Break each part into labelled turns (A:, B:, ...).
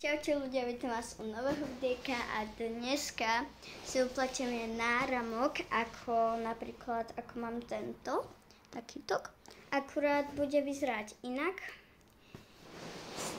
A: Čaute ľudia, vítam vás u nového videjka a dneska si uplatíme náramok, ako napríklad, ako mám tento, takýto. Akurát bude vyzerať inak.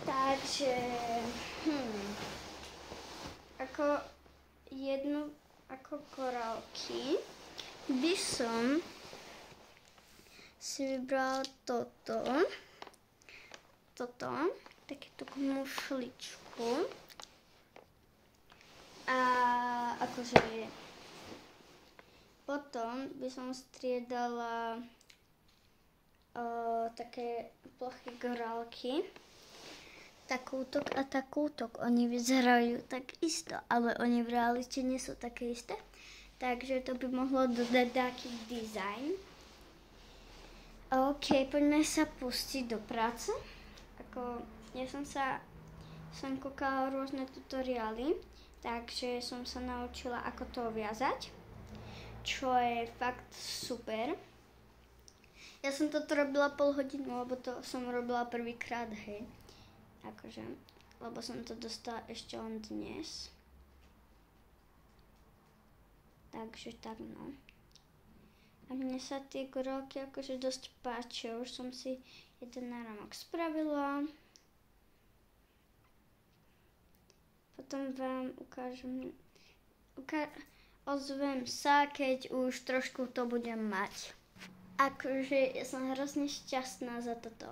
A: Takže, ako korálky by som si vybral toto, takúto mušličku a akože potom by som striedala také ploché korálky, takútok a takútok. Oni vyzerajú tak isto, ale oni v realite nie sú také isté, takže to by mohlo dodať taký dizajn. OK, poďme sa pustiť do práce. Ja som kúkala rôzne tutoriály, takže som sa naučila, ako to viazať, čo je fakt super. Ja som toto robila pol hodinu, lebo to som robila prvýkrát, hej. Lebo som to dostala ešte len dnes. Takže tak, no. A mne sa tie korálky akože dosť páčia. Už som si jeden náramok spravila. Potom vám ukážem. Ozvem sa, keď už trošku to budem mať. Akože ja som hrozne šťastná za toto.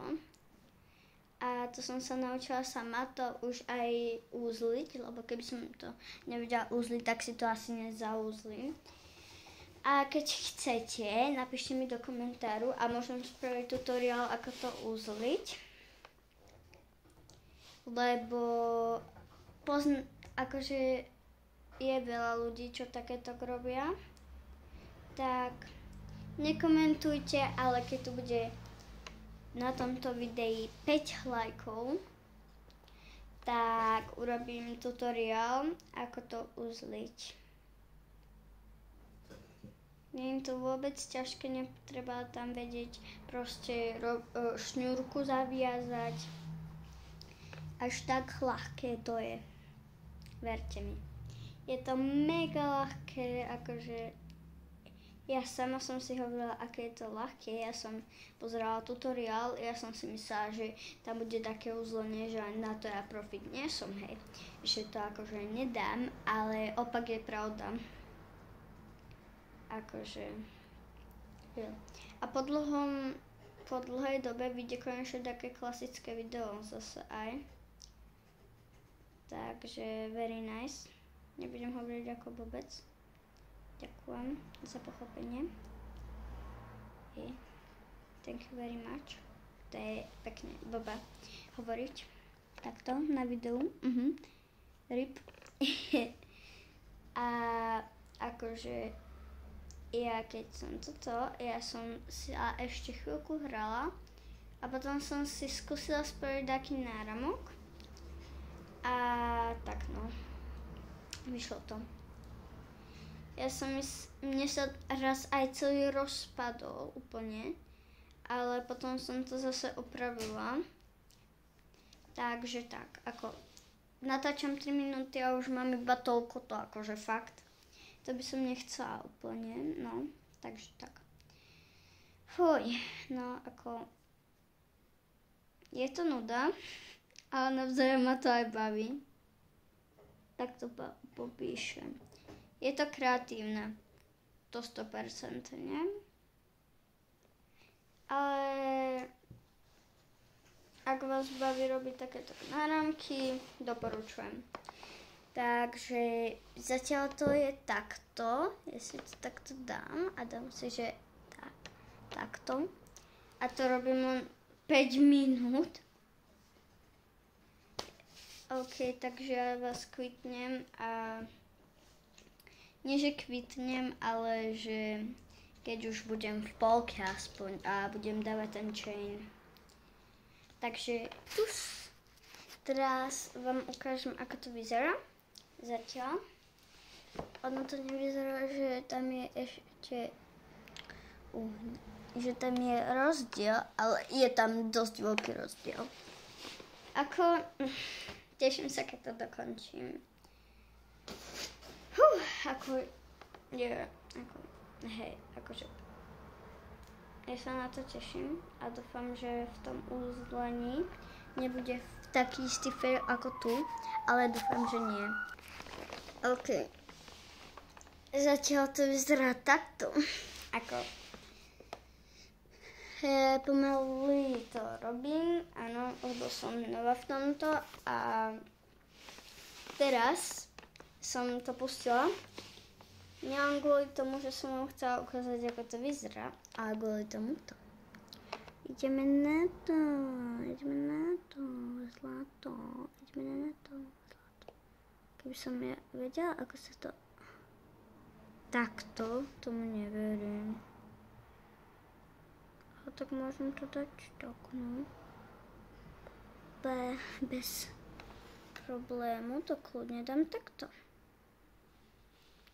A: A to som sa naučila sama to už aj úzliť, lebo keby som to nevedela úzliť, tak si to asi nezaúzlim. A keď chcete, napíšte mi do komentáru a môžem spraviť tutoriál, ako to uzliť. Lebo akože je veľa ľudí, čo takéto robia. Tak nekomentujte, ale keď tu bude na tomto videi 5 lajkov, tak urobím tutoriál, ako to uzliť. Nie je to vôbec ťažké, netreba tam vedieť proste šňúrku zaviazať. Až tak ľahké to je. Verte mi. Je to mega ľahké, akože ja sama som si hovorila, aké je to ľahké. Ja som pozerala tutoriál, ja som si myslela, že tam bude také uzlenie, že na to ja profik nie som, hej. Že to akože nedám, ale opak je pravda. Akože, jo. A po dlhej dobe vyjde konečne také klasické video zase aj. Takže very nice. Nebudem hovoriť ako vôbec. Ďakujem za pochopenie. Thank you very much. To je pekne blbé hovoriť takto na videu. RIP. A akože ja som si ešte chvíľku hrala a potom som si skúsila spraviť taký náramok a tak no, vyšlo to. Mne sa raz aj celý rozpadol úplne, ale potom som to zase opravila. Takže tak, ako natáčam 3 minúty a už mám iba toľko to, akože fakt. To by som nechcela úplne, no, takže tak. Fuj, no ako, je to nuda, ale navzájom ma to aj baví. Tak to popíšem. Je to kreatívne, to 100%, nie? Ale ak vás baví robiť takéto náramky, doporučujem. Takže zatiaľ to je takto, ja si to takto dám a dám si, že takto. A to robím len 5 minút. OK, takže ja vás kvitnem a nie, že kvitnem, ale že keď už budem v polke aspoň a budem dávať ten chain. Takže teraz vám ukážem, ako to vyzerá. Zatiaľ. Ono to nevyzerá, že tam je ešte že tam je rozdiel, ale je tam dosť veľký rozdiel. Ako Teším sa, keď to dokončím. Akože ja sa na to teším a dúfam, že v tom uzlení nebude taký istý fail ako tu, ale dúfam, že nie. OK. Zatiaľ to vyzerá takto. Pomaly to robím, áno, lebo som nová v tomto a teraz som to pustila. Nielen kvôli tomu, že som vám chcela ukázať, ako to vyzerá, ale kvôli tomuto. Ideme na to, zlato. Keby som ja vedela, ako sa to takto, tomu neverím. A tak môžem to dať tak, no. Bez problému to kľudne dám takto.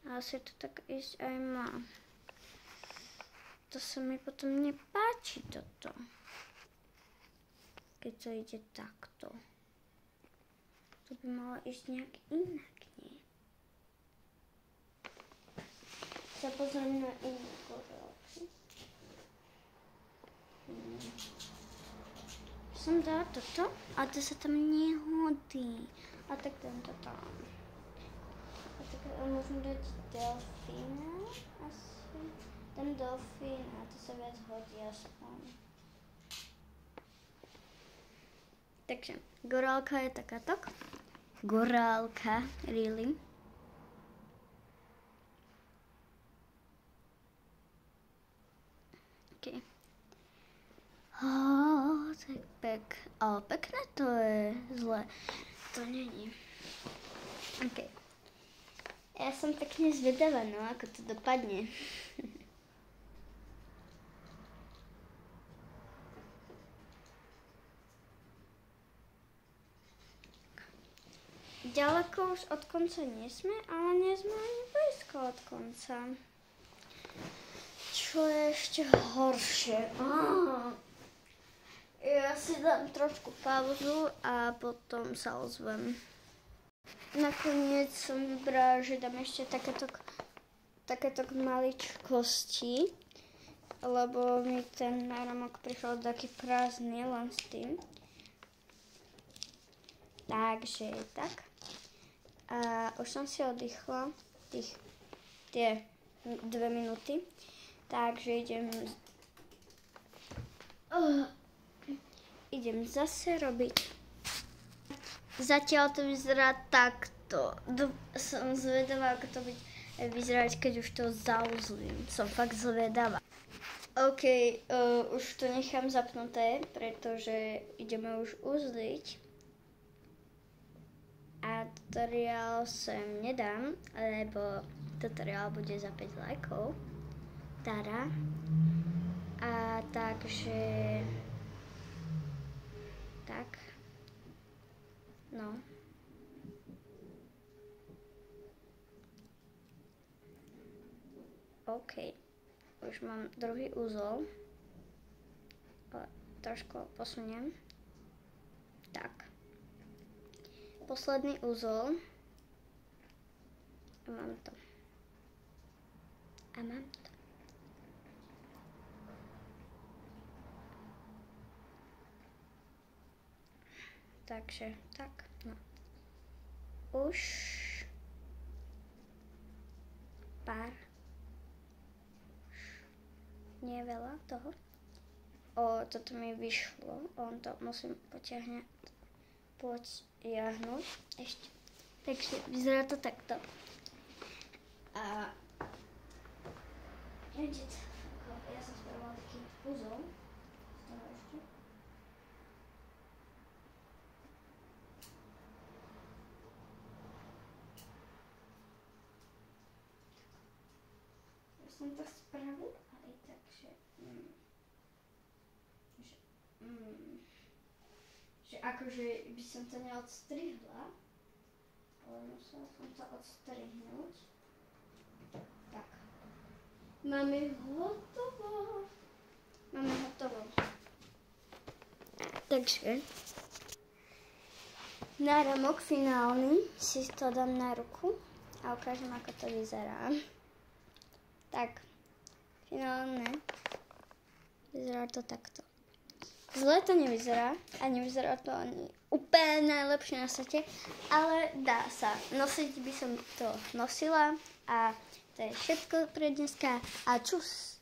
A: A asi to tak ísť aj má. To sa mi potom nepáči toto. Keď to ide takto. To by malo ísť nejak inak, nie? Sa pozriem na iné korálky. Som dala toto a to sa tam nehodí. A tak dám to tam. A tak môžem dať delfína asi. Dám delfína, to sa viac hodí aspoň. Takže gorálka je takáto. Gorálka, really. OK. Ale pekné to je zle. To není. OK. Ja som pekne zvedavá, no, ako to dopadne. Ďaleko už od konca nie sme, ale nie sme ani blízko od konca. Čo je ešte horšie. Ja si dám trošku pauzu a potom sa ozvem. Nakoniec som vybrala, že dám ešte takéto maličkosti, lebo mi ten náramok prišiel taký prázdny len s tým. Takže tak. A už som si oddychla tie 2 minúty. Takže idem zase robiť. Zatiaľ to vyzerá takto. Som zvedavá, ako to bude vyzerať, keď už to zauzlím. Som fakt zvedavá. OK, už to nechám zapnuté, pretože ideme už uzliť. A tutoriál sem nedám, lebo tutoriál bude za 5 lajkov. Tada. A takže... Tak. No. OK. Už mám druhý úzol. Trošku posuniem. Tak. Posledný úzol. A mám to. Takže, tak, no. Už pár. Nie je veľa toho. Toto mi vyšlo. On to musím potiahnuť. Ešte. Takže vyzerá to takto. A ja som spravila taký úzol. Z toho ešte. Ja som to spravila aj tak, že akože by som to neodstrihla, ale musela som to odstrihnúť. Tak. Máme hotovo. Takže náramok finálny si to dám na ruku a ukážem, ako to vyzerá. Tak, finálne vyzerá to takto. Zle to nevyzerá a nevyzerá to ani úplne najlepšie na svete, ale dá sa. Nosiť by som to nosila a to je všetko pre dneska a čus!